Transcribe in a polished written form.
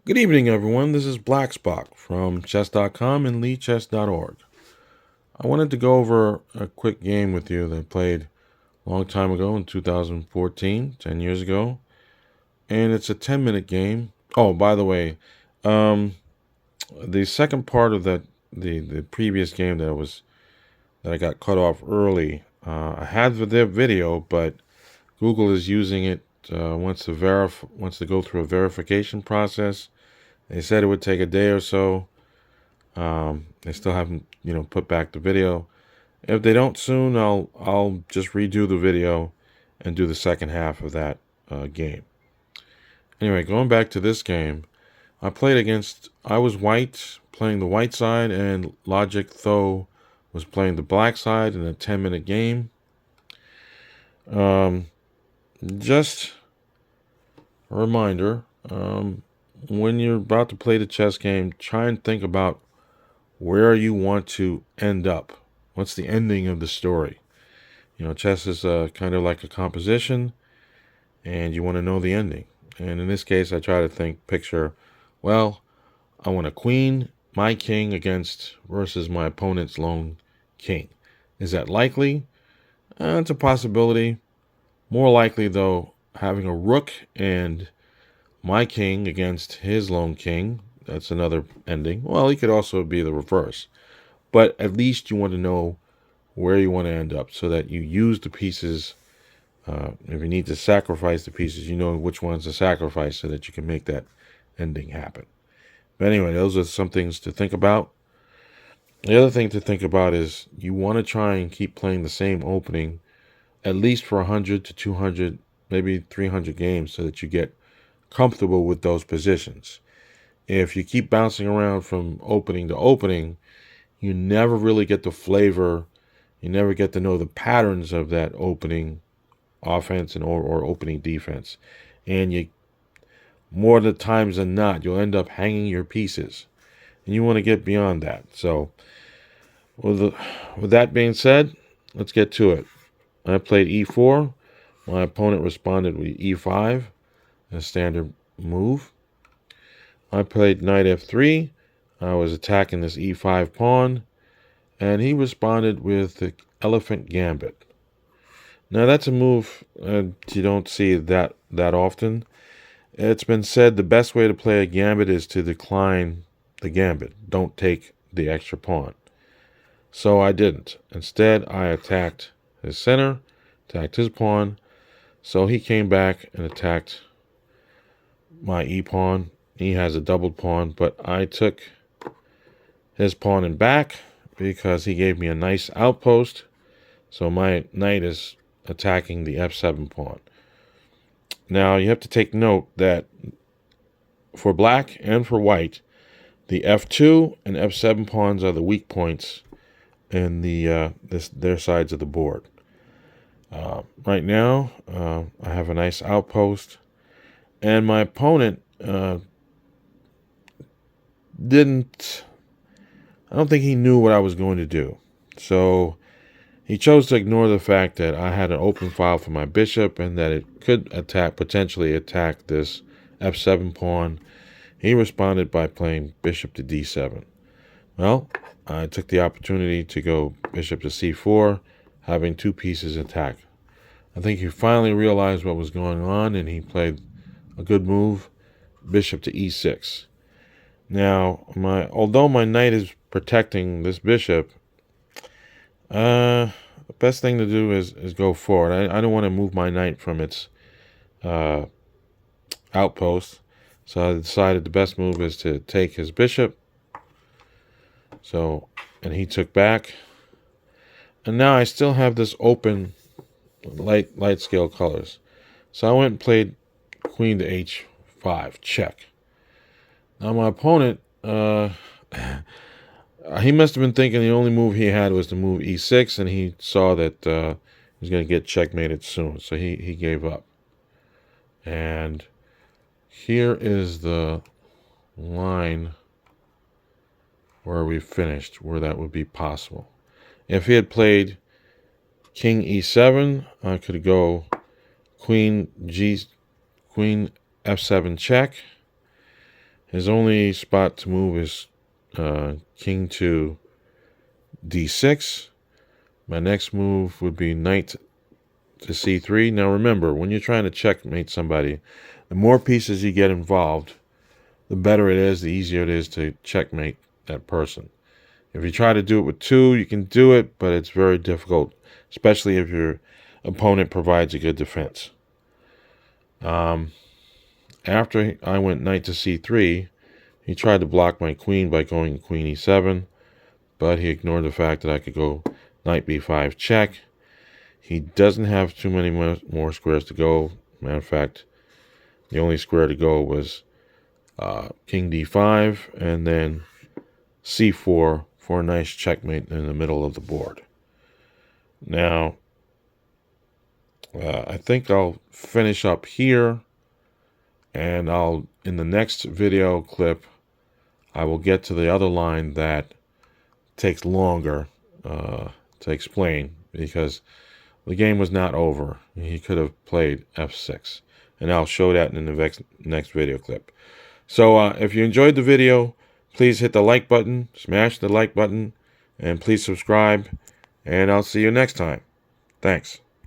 Good evening, everyone. This is BlackSpock from chess.com and leechess.org. I wanted to go over a quick game with you that I played a long time ago in 2014, 10 years ago. And it's a 10-minute game. Oh, by the way, um, the second part of the previous game that I got cut off early, I had the video, but Google is using it once to go through a verification process. They said it would take a day or so. They still haven't, put back the video. If they don't soon, I'll just redo the video and do the second half of that game. Anyway, going back to this game, I was white, playing the white side, and LogicTho was playing the black side in a 10-minute game. Um, just a reminder, when you're about to play the chess game, try and think about where you want to end up. What's the ending of the story? Chess is kind of like a composition, and you want to know the ending. And in this case, I try to picture, well, I want a queen, my king versus my opponent's lone king. Is that likely? It's a possibility. More likely, though, having a rook and my king against his lone king. That's another ending. Well, it could also be the reverse. But at least you want to know where you want to end up so that you use the pieces. If you need to sacrifice the pieces, you know which ones to sacrifice so that you can make that ending happen. But anyway, those are some things to think about. The other thing to think about is you want to try and keep playing the same opening at least for 100 to 200, maybe 300 games so that you get comfortable with those positions. If you keep bouncing around from opening to opening, you never really get the flavor. You never get to know the patterns of that opening offense or opening defense. And you, more of the times than not, you'll end up hanging your pieces. And you want to get beyond that. So with that being said, let's get to it. I played e4. My opponent responded with e5, a standard move. I played knight f3. I was attacking this e5 pawn, and he responded with the elephant gambit. Now that's a move you don't see that often. It's been said the best way to play a gambit is to decline the gambit. Don't take the extra pawn. So I didn't. Instead, I attacked his center, attacked his pawn. So he came back and attacked my e-pawn. He has a doubled pawn, but I took his pawn and back because he gave me a nice outpost. So my knight is attacking the f7 pawn. Now you have to take note that for black and for white, the f2 and f7 pawns are the weak points in their sides of the board. Right now, I have a nice outpost, and my opponent didn't. I don't think he knew what I was going to do, so he chose to ignore the fact that I had an open file for my bishop and that it could potentially attack this f7 pawn. He responded by playing bishop to d7. Well, I took the opportunity to go bishop to c4, having two pieces attack. I think he finally realized what was going on, and he played a good move, bishop to e6. Now, although my knight is protecting this bishop, the best thing to do is go forward. I don't want to move my knight from its outpost, so I decided the best move is to take his bishop. So, and he took back, and now I still have this open light scale colors. So I went and played queen to h5, check. Now my opponent, he must have been thinking the only move he had was to move e6, and he saw that he was going to get checkmated soon, so he gave up. And here is the line where we finished, where that would be possible. If he had played king e7, I could go queen f7 check, His only spot to move is king to d6. My next move would be knight to c3. Now remember, when you're trying to checkmate somebody, the more pieces you get involved, the better it is, the easier it is to checkmate that person. If you try to do it with two, you can do it, but it's very difficult, especially if your opponent provides a good defense. After I went knight to c3, he tried to block my queen by going queen e7, but he ignored the fact that I could go knight b5 check. He doesn't have too many more squares to go. Matter of fact, the only square to go was king d5 and then c4 for a nice checkmate in the middle of the board. Now, I think I'll finish up here, and in the next video clip, I will get to the other line that takes longer to explain, because the game was not over. He could have played f6, and I'll show that in the next video clip. So if you enjoyed the video, please hit the like button, smash the like button, and please subscribe, and I'll see you next time. Thanks.